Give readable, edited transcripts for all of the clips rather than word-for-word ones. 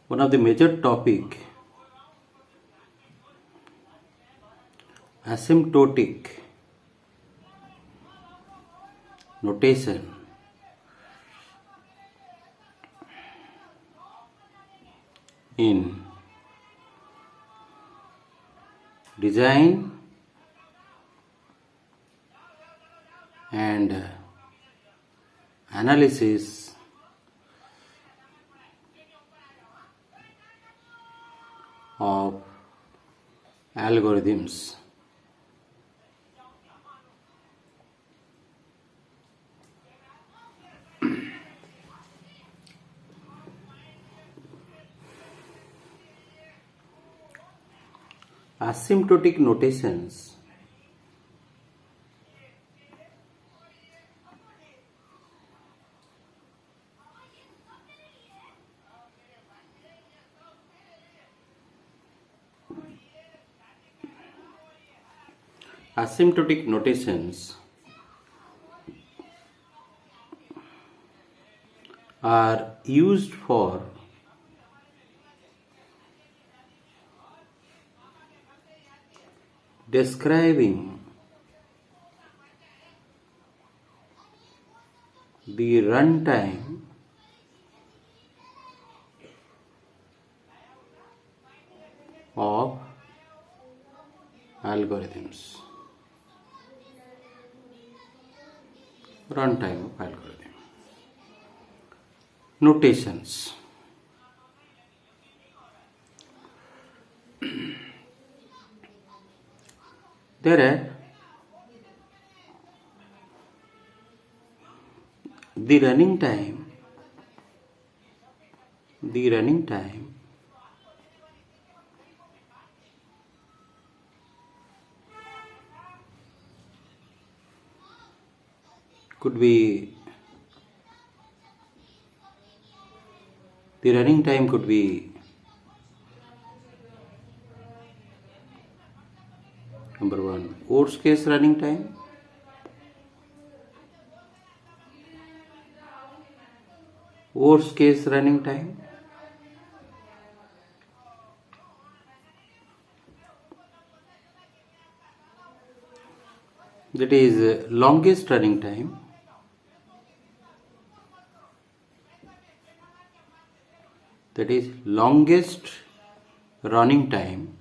One of the major topic, asymptotic notation in design and analysis of algorithms. Asymptotic notations are used for describing the runtime of algorithms. Runtime of algorithm. Notations. There are the running time could be number one, worst case running time, that is longest running time,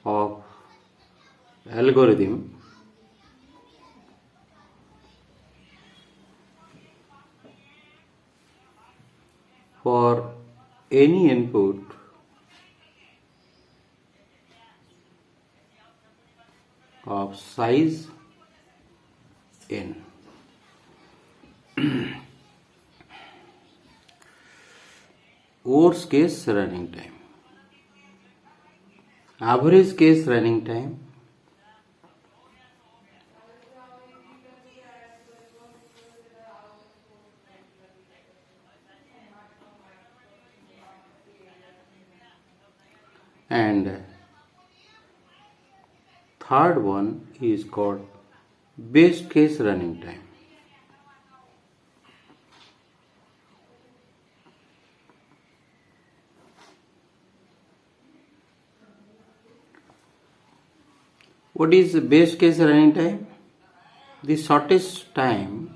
of algorithm for any input of size n. Worst case running time, average case running time, and third one is called best case running time. What is the best case running time? The shortest time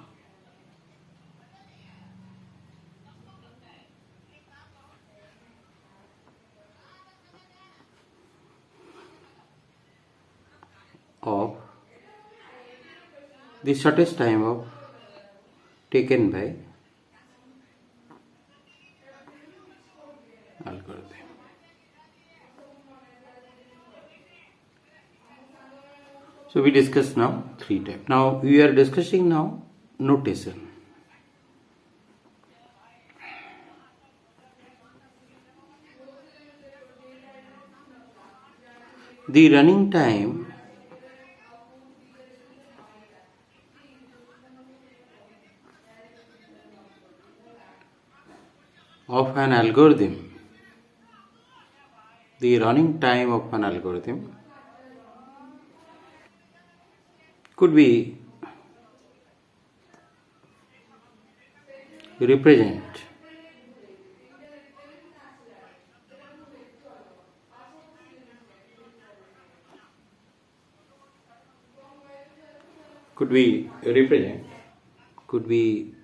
of taken by algorithm. So we discussed now three types. Now we are discussing now notation. The running time of an algorithm, could be represent? Could we represent? Could we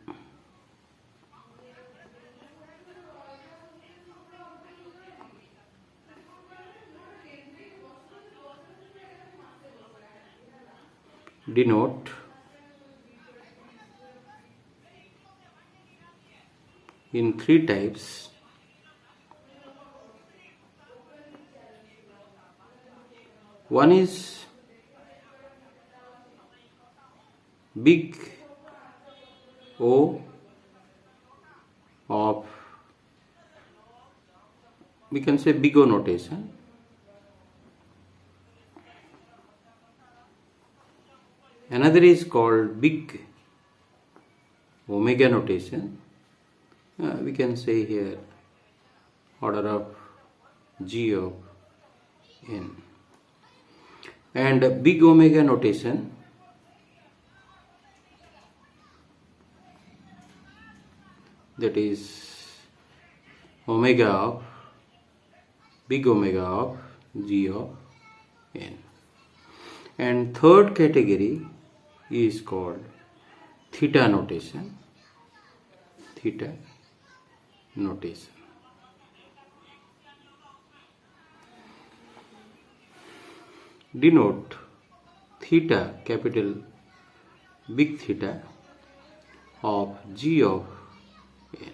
denote in three types? One is big O of, we can say big O notation. Another is called big omega notation. We can say here order of G of n. And big omega notation that is omega of big omega of G of n. And third category is called theta notation. Theta notation. Denote theta, capital big theta of G of n.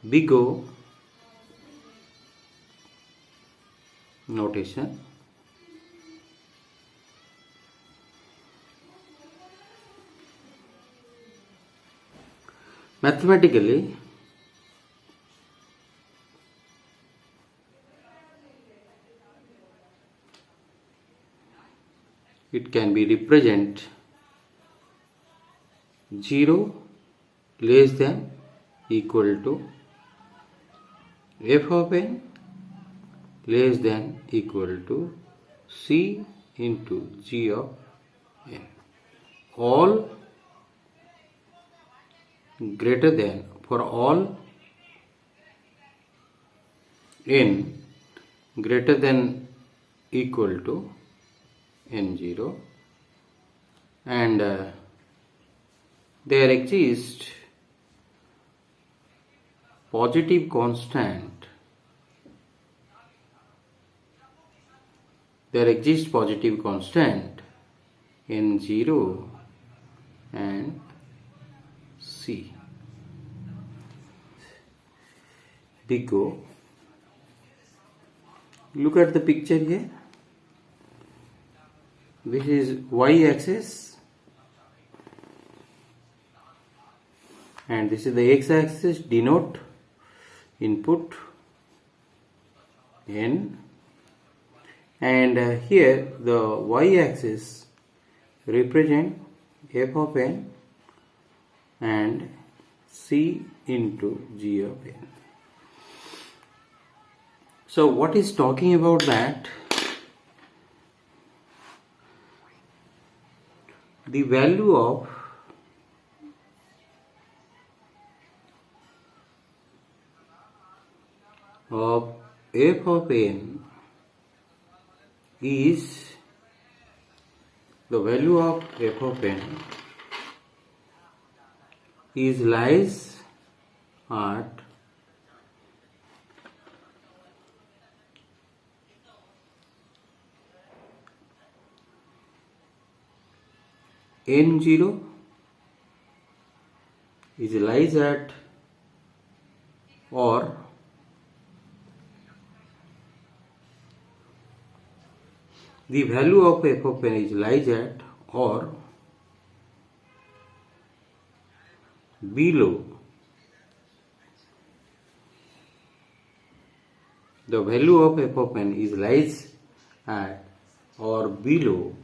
Big O notation. Mathematically, it can be represent 0 less than equal to f of n less than equal to c into g of n. All greater than, for all n greater than equal to n0, and there exists positive constant. There exists positive constant n0 and C. Big O. Look at the picture here. This is y axis and this is the x axis. Denote input n, and here the y axis represent f of n and c into g of n. So what is talking about that? The value of f of n is, the value of f of n is lies at n0 is lies at, or the value of f of n is lies at or below the value of f of n is lies at or below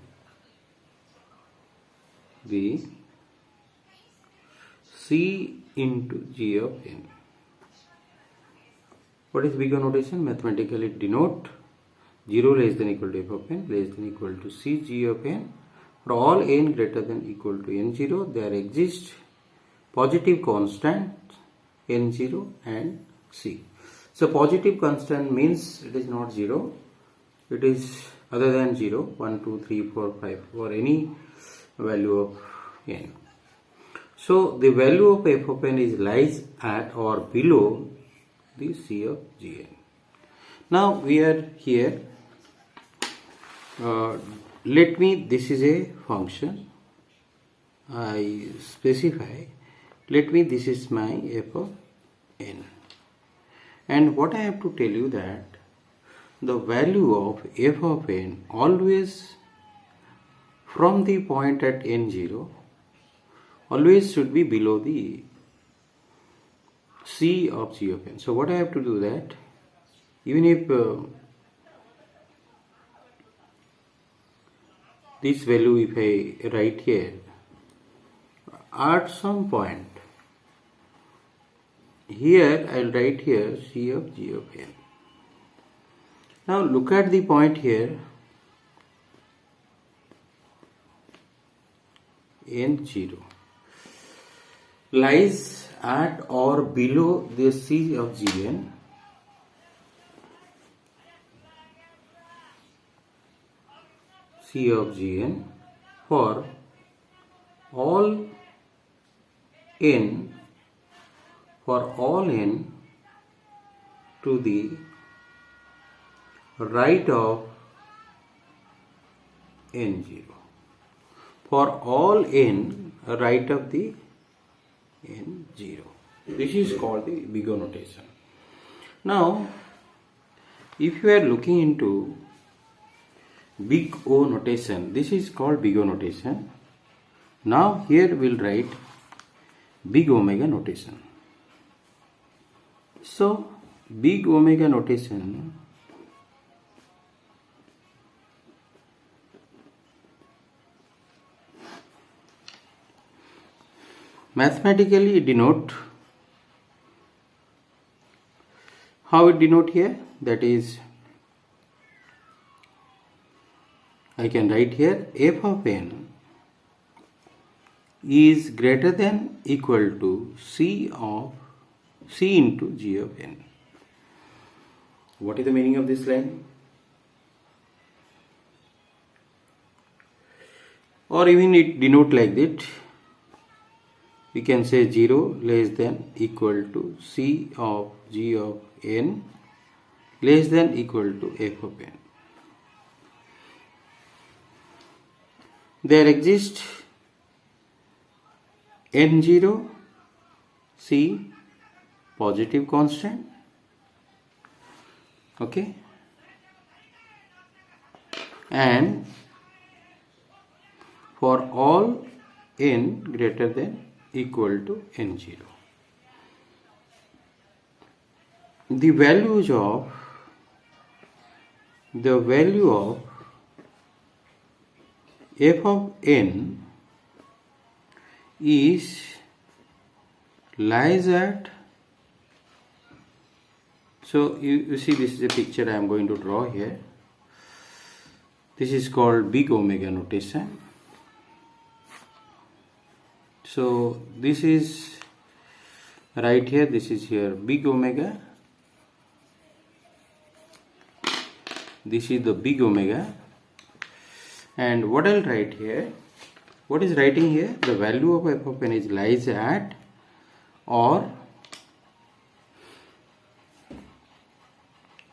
the c into g of n. What is big O notation? Mathematically denote 0 less than equal to f of n less than equal to c g of n. For all n greater than equal to n0, there exists positive constant n0 and c. So positive constant means it is not 0, it is other than 0, 1, 2, 3, 4, 5 or any value of n. So the value of f of n is lies at or below the c of gn. Now we are here, this is a function, I specify, this is my f of n. And what I have to tell you that the value of f of n always from the point at n0 always should be below the c of g of n. So what I have to do that, even if this value if I write here at some point, here I will write here c of g of n. Now look at the point here n0 lies at or below the c of gn for all n to the right of n0, for all n right of the n0. This is called the big O notation. Now if you are looking into big O notation, this is called big O notation. Now here we'll write big omega notation. So big omega notation mathematically denote, how it denote here, that is I can write here f of n is greater than equal to c into g of n. What is the meaning of this line? Or even it denote like that, we can say 0 less than equal to c of g of n less than equal to f of n. There exists n0 c positive constant, okay, and for all n greater than equal to n0, the value of f of n is lies at, so you see this is a picture I am going to draw here. This is called big omega notation. So this is right here, this is here big omega, this is the big omega, and what I'll write here, what is writing here, the value of f of n is lies at or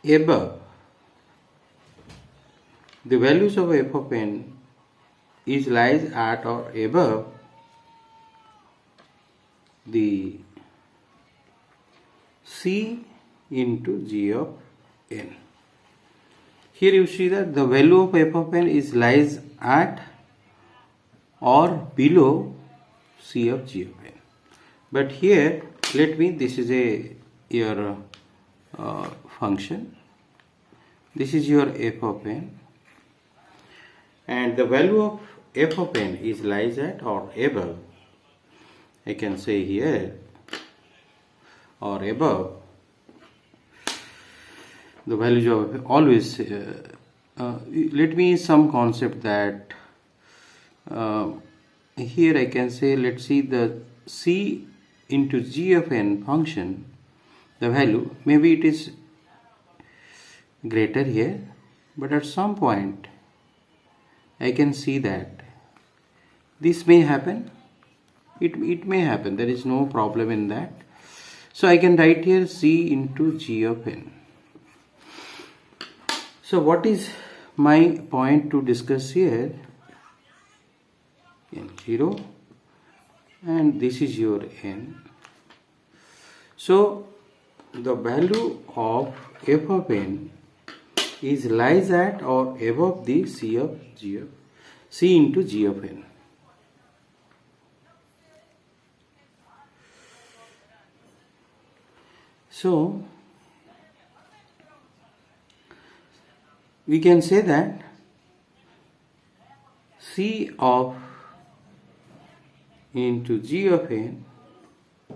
above, the values of f of n is lies at or above the c into g of n. Here you see that the value of f of n is lies at or below c of g of n. But here let me, this is your function, this is your f of n, and the value of f of n is lies at or above, I can say here, or above the values of always, let me some concept that here I can say, let's see the C into G of n function, the value, maybe it is greater here, but at some point I can see that this may happen. It may happen, there is no problem in that. So I can write here C into G of n. So what is my point to discuss here? N0, and this is your n. So the value of f of n is lies at or above the C into G of n. So we can say that C of into G of n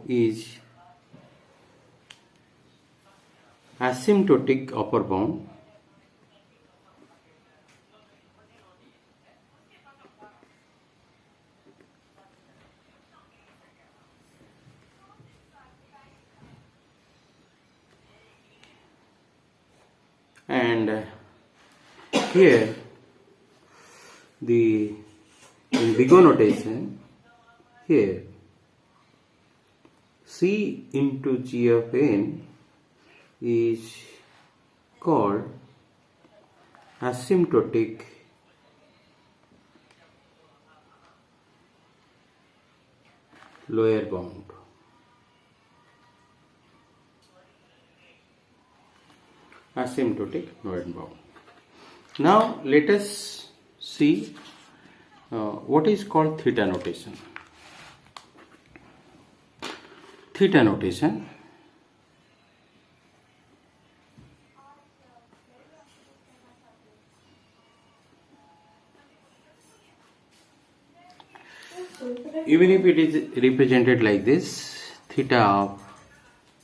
is asymptotic upper bound and here the in big O notation here C into G of n is called asymptotic lower bound. Asymptotic lower bound. Now let us see what is called theta notation. Theta notation. Even if it is represented like this, theta of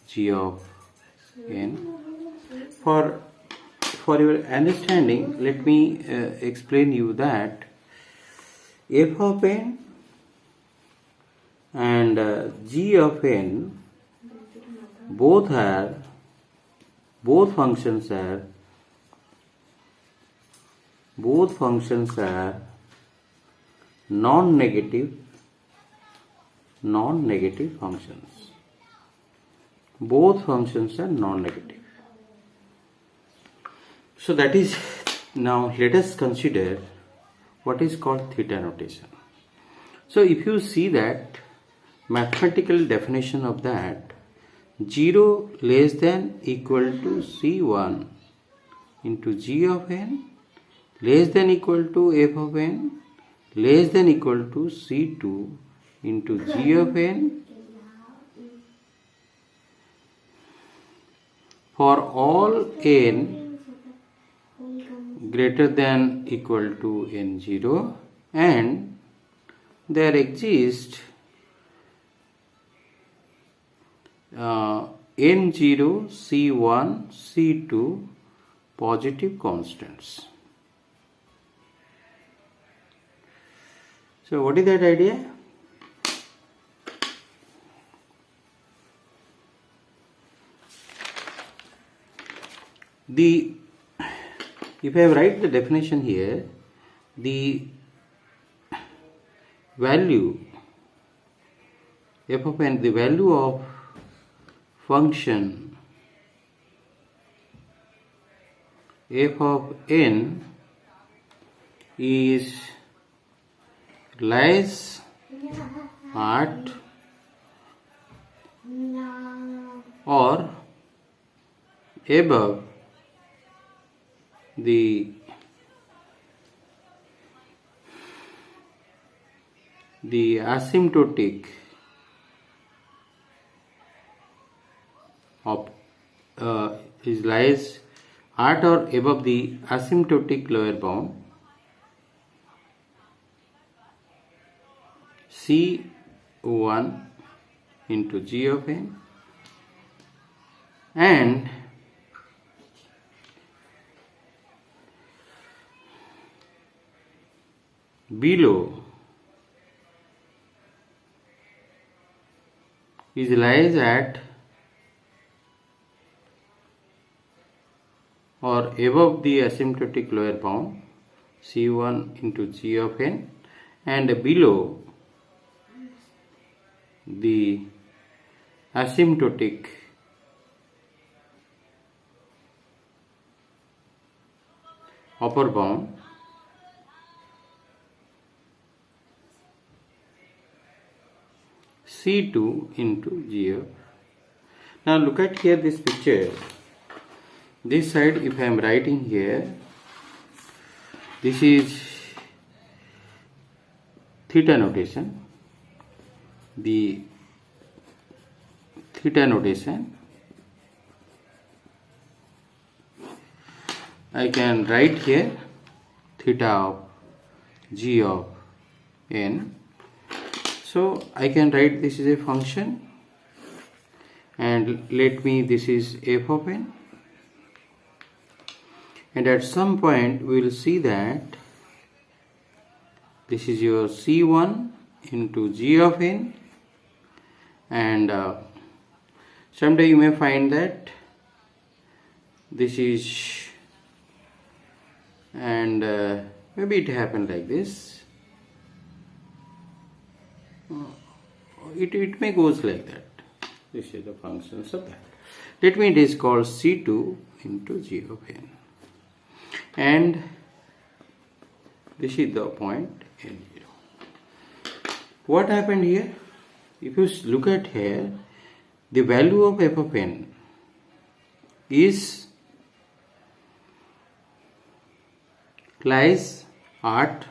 G of n. For your understanding, let me explain you that f of n and G of n both functions are non-negative functions. Both functions are non-negative. So that is, now let us consider what is called theta notation. So if you see that mathematical definition of that, 0 less than equal to C1 into G of n less than equal to f of n less than equal to C2 into G of n for all n greater than equal to n0, and there exist n0, C1, C2 positive constants. So what is that idea? If I write the definition here, the value f of n, the value of function f of n is lies at or above the asymptotic of is lies at or above the asymptotic lower bound C1 into G of n and below is lies at or above the asymptotic lower bound C1 into G of n and below the asymptotic upper bound C2 into G of. Now look at here this picture. This side, if I am writing here, this is theta notation. The theta notation, I can write here theta of G of n. So I can write this is a function, and let me, this is f of n, and at some point we will see that this is your C1 into G of n, and someday you may find that this is, and maybe it happened like this. It may goes like that. This is the functions of that. Let me, it is called C2 into G of n, and this is the point n0. What happened here? If you look at here, the value of f of n is lies at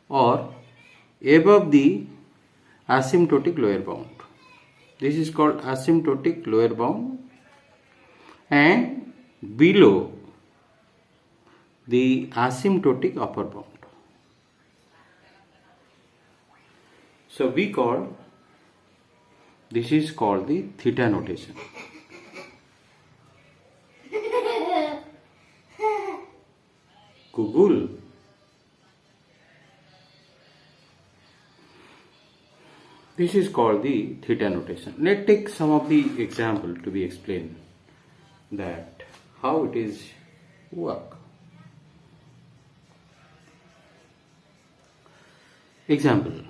or above the asymptotic lower bound. This is called asymptotic lower bound, and below the asymptotic upper bound. So we call, this is called the theta notation. Google. This is called the theta notation. Let's take some of the example to be explained that how it is work. Example.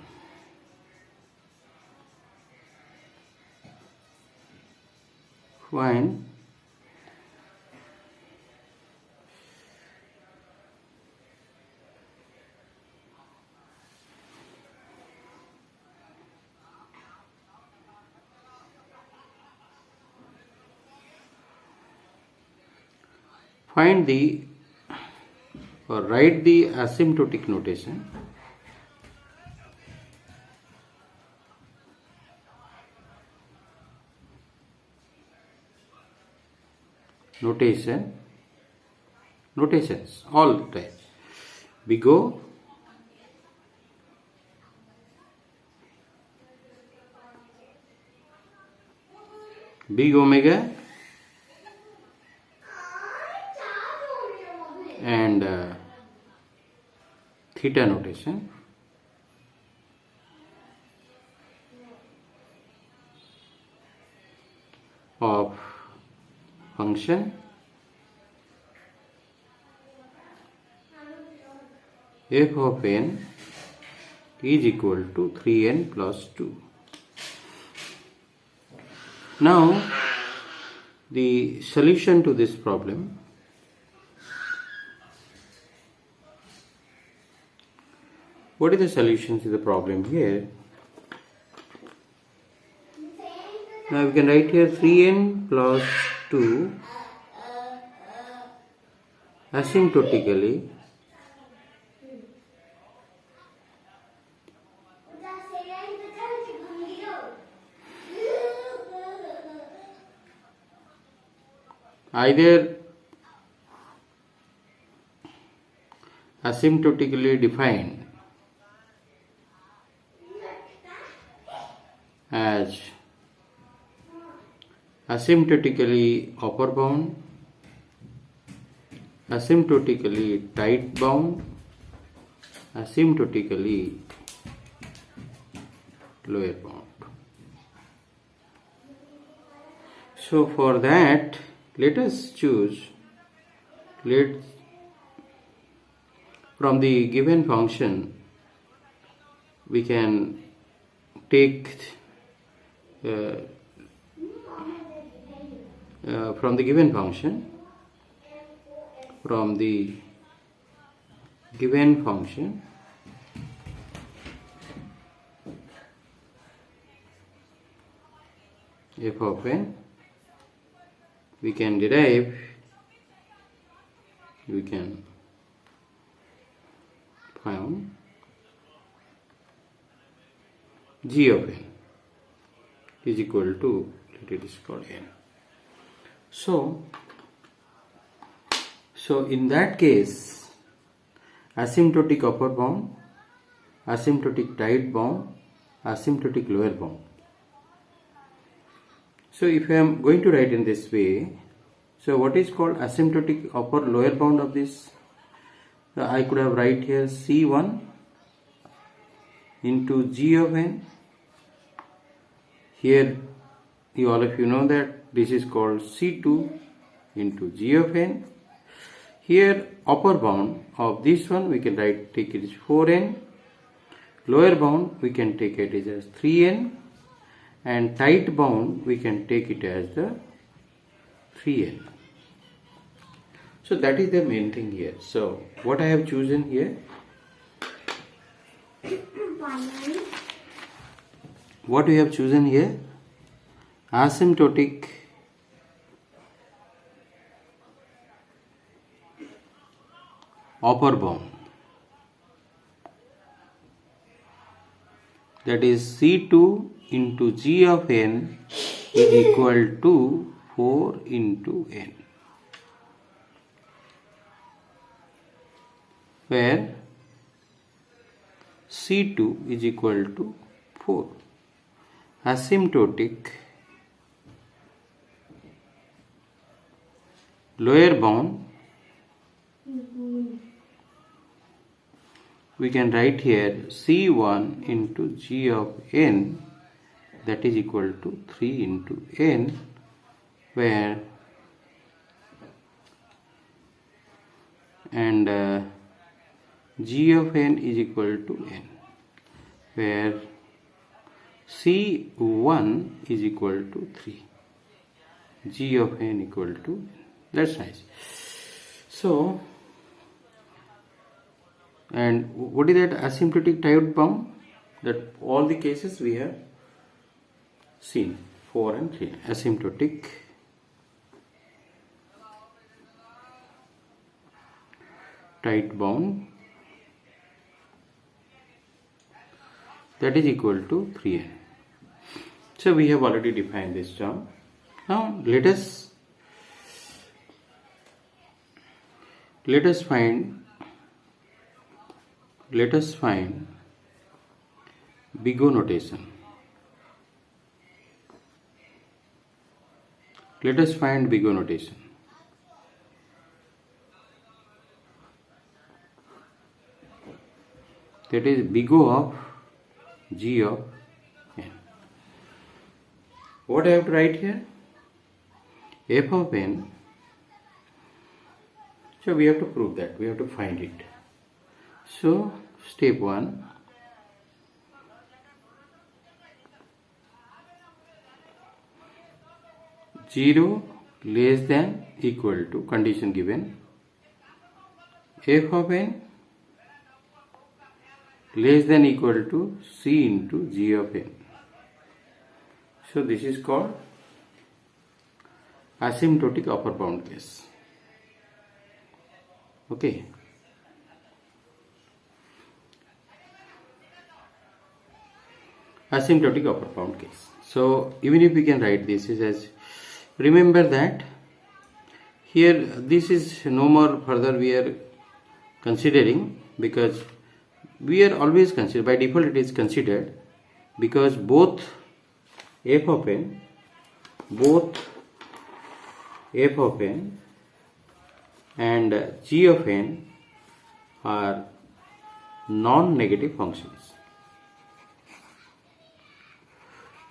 Find the or write the asymptotic notation. Notations, all types. We go big omega and theta notation, of function f of n is equal to 3n plus 2. Now the solution to this problem. What is the solution to the problem here? Now we can write here 3n plus 2 asymptotically either asymptotically defined as asymptotically upper bound, asymptotically tight bound, asymptotically lower bound. So for that, let us choose, from the given function we can take from the given function f of n, we can find g of n is equal to, let it is called n. So in that case, asymptotic upper bound, asymptotic tight bound, asymptotic lower bound. So if I am going to write in this way, so what is called asymptotic upper lower bound of this? I could have write here C1 into G of n. Here all of you know that this is called C2 into G of n. Here upper bound of this one we can take it as 4n. Lower bound we can take it as 3n. And tight bound we can take it as the 3n. So that is the main thing here. So what I have chosen here? What we have chosen here? Asymptotic upper bound. That is C2 into G of n is equal to 4 into n, where C2 is equal to 4. Asymptotic lower bound, we can write here C1 into G of n, that is equal to 3 into n, where G of n is equal to n, where C1 is equal to 3, G of n equal to n. That's nice. So, and what is that asymptotic tight bound? That all the cases we have seen, 4 and 3. Asymptotic tight bound, that is equal to 3n. So we have already defined this term. Now let us find Bigot notation. Let us find Bigot notation. That is Bigot of G of n. What I have to write here? F of n. So we have to prove that. We have to find it. So step 1. Zero less than equal to, condition given, f of n less than equal to c into g of n. So this is called asymptotic upper bound case. Okay. Asymptotic upper bound case. So even if we can write this is as, remember that here this is no more further we are considering, because we are always consider, by default it is considered, because both f of n and g of n are non-negative functions.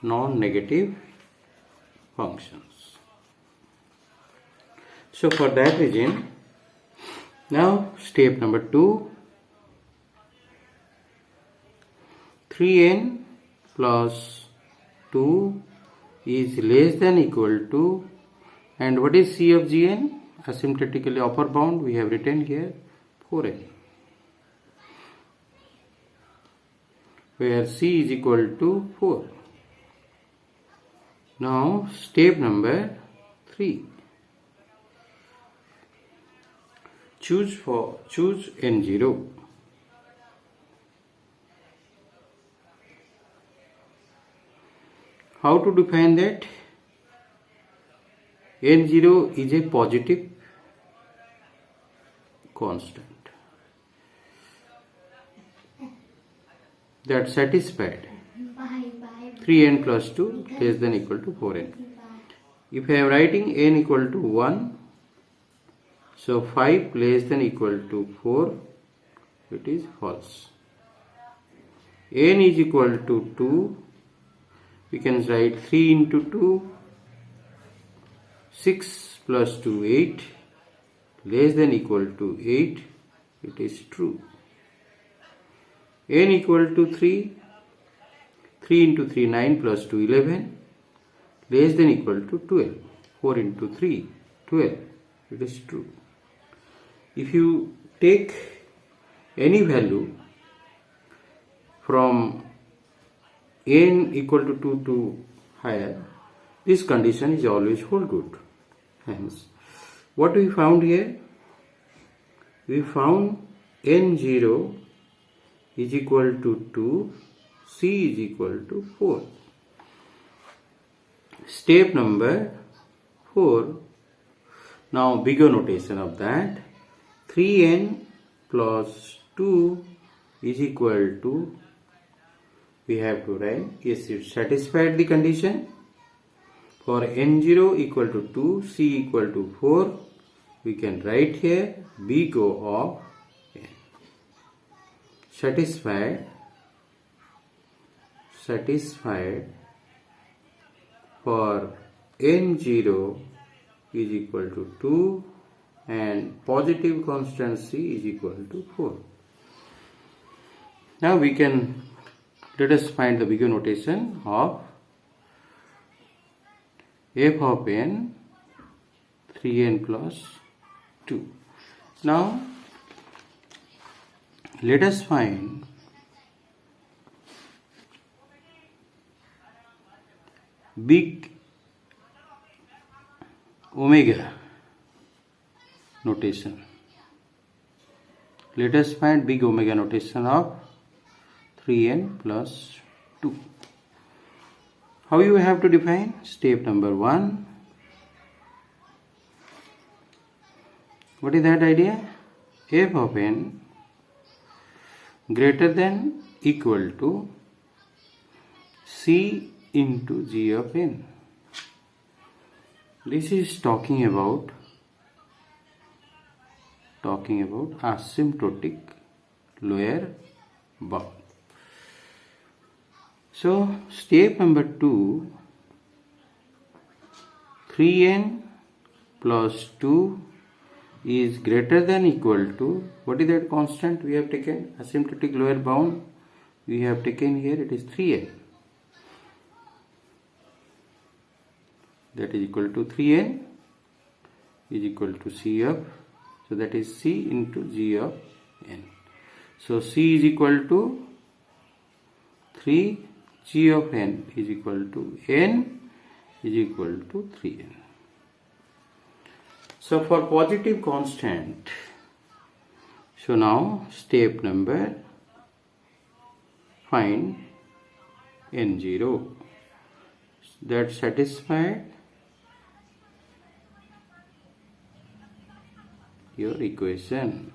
Non-negative functions. So for that reason, now step number 2, 3n plus 2 is less than equal to, and what is C of Gn? Asymptotically upper bound we have written here 4n, where C is equal to 4. Now step number 3, choose n0. How to define that? N0 is a positive constant that satisfied 3n plus 2 less than equal to 4n. If I am writing n equal to 1, so 5 less than equal to 4, it is false. N is equal to 2, we can write 3 into 2, 6 plus 2, 8, less than equal to 8, it is true. N equal to 3, 3 into 3, 9 plus 2, 11, less than equal to 12, 4 into 3, 12, it is true. If you take any value from n equal to 2 to higher, this condition is always hold good. Hence, what we found here? We found n0 is equal to 2, C is equal to 4. Step number 4, now bigger notation of that, 3n plus 2 is equal to, we have to write, yes, it satisfied the condition. For n0 equal to 2, C equal to 4, we can write here big O of n. Satisfied for n0 is equal to 2 and positive constant C is equal to 4. Now let us find the bigger notation of f of n 3n plus 2. Now let us find big omega notation. Let us find big omega notation of 3n plus 2. How you have to define? Step number 1. What is that idea? F of n greater than equal to C into G of n. This is talking about asymptotic lower bound. So step number 2, 3n plus 2 is greater than equal to, what is that constant we have taken? Asymptotic lower bound we have taken here, it is 3n. That is equal to 3n is equal to C of, so that is C into G of n. So C is equal to 3, G of n is equal to n is equal to 3n. So for positive constant, so now step number, find n0 that satisfied your equation.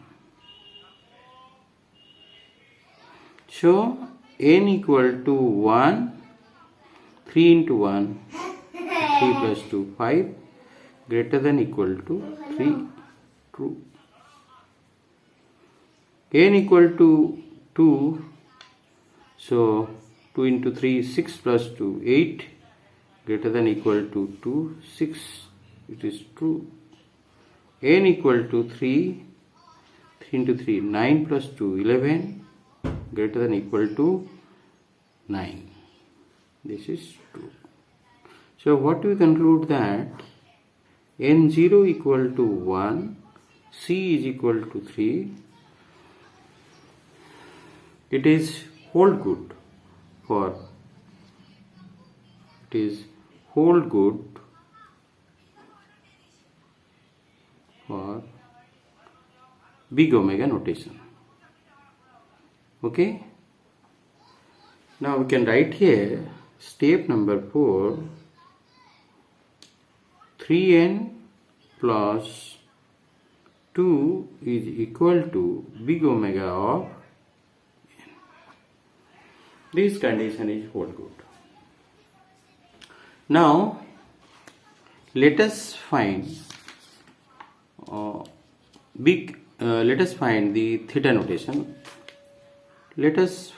So n equal to 1, 3 into 1, 3 plus 2, 5, greater than equal to 3, true. N equal to 2, so 2 into 3, 6 plus 2, 8, greater than equal to 2, 6, it is true. n equal to 3, 3 into 3, 9 plus 2, 11, greater than equal to 9. This is true. So what we conclude that n0 equal to 1, c is equal to 3. It is hold good for big omega notation. Okay. Now we can write here step number 4, 3n plus 2 is equal to big omega of n. This condition is hold good. Now let us find the theta notation. Let us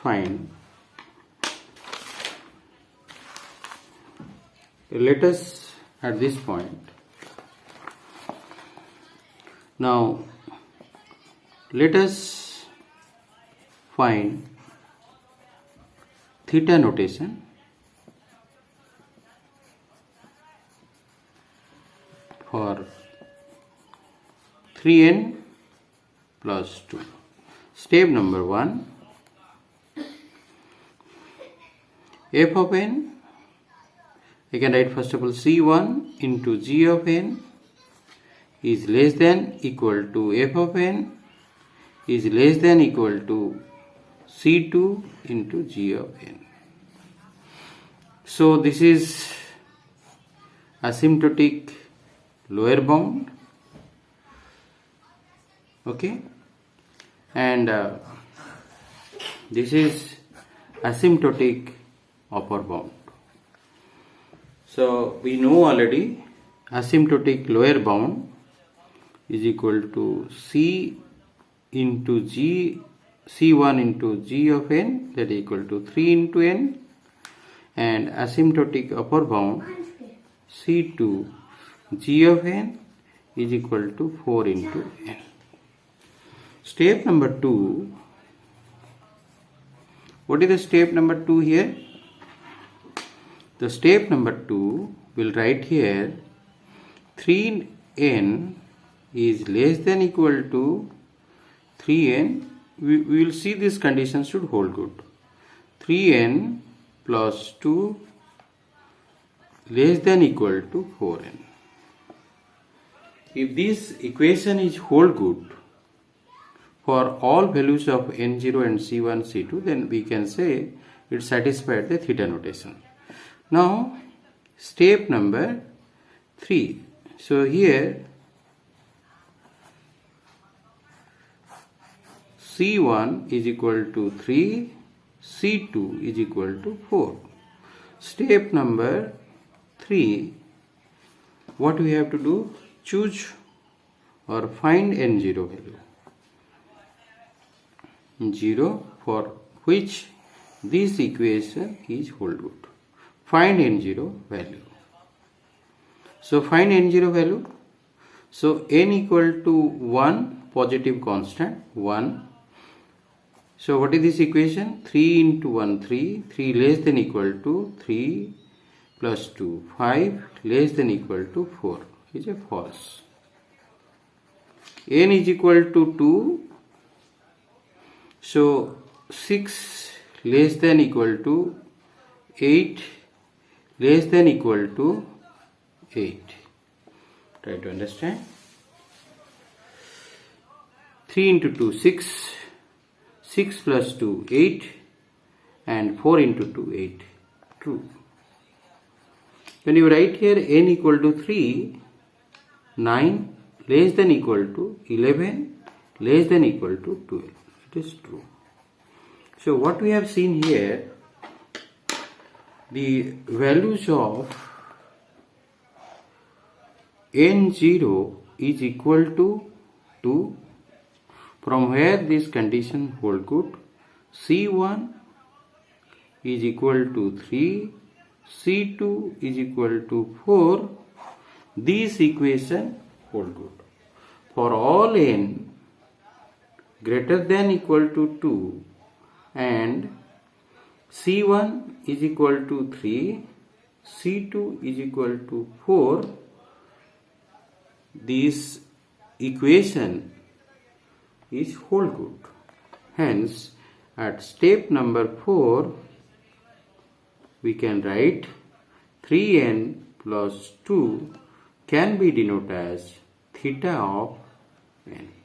at this point. Now let us find theta notation for 3n plus 2. Step number 1, f of n, I can write first of all c1 into g of n is less than equal to f of n is less than equal to c2 into g of n. So this is asymptotic lower bound, okay, and this is asymptotic upper bound. So we know already asymptotic lower bound is equal to c into g, c1 into g of n, that is equal to 3 into n, and asymptotic upper bound c2 g of n is equal to 4 into n. Step number 2. What is the step number 2 here? The step number 2 will write here 3n is less than equal to 3n. We will see this condition should hold good. 3n plus 2 less than equal to 4n. If this equation is hold good for all values of n0 and c1, c2, then we can say it satisfied the theta notation. Now step number 3. So here c1 is equal to 3, c2 is equal to 4. Step number 3, what we have to do? Choose or find n0 value. 0 for which this equation is hold good. Find n0 value. So find n0 value. So n equal to 1, positive constant 1. So what is this equation? 3 into 1, 3. 3 less than equal to 3 plus 2, 5 less than equal to 4 is a false. N is equal to 2. So 6 less than equal to 8 less than equal to 8. Try to understand. 3 into 2, 6. 6 plus 2, 8. And 4 into 2, 8. True. When you write here n equal to 3, 9 less than equal to 11 less than equal to 12. It is true. So what we have seen here, the values of n0 is equal to 2, from where this condition hold good. C1 is equal to 3, C2 is equal to 4. This equation hold good. for all n greater than equal to 2 and C1 is equal to 3, C2 is equal to 4, this equation is whole good. Hence, at step number 4, we can write 3n plus 2 can be denoted as theta of n.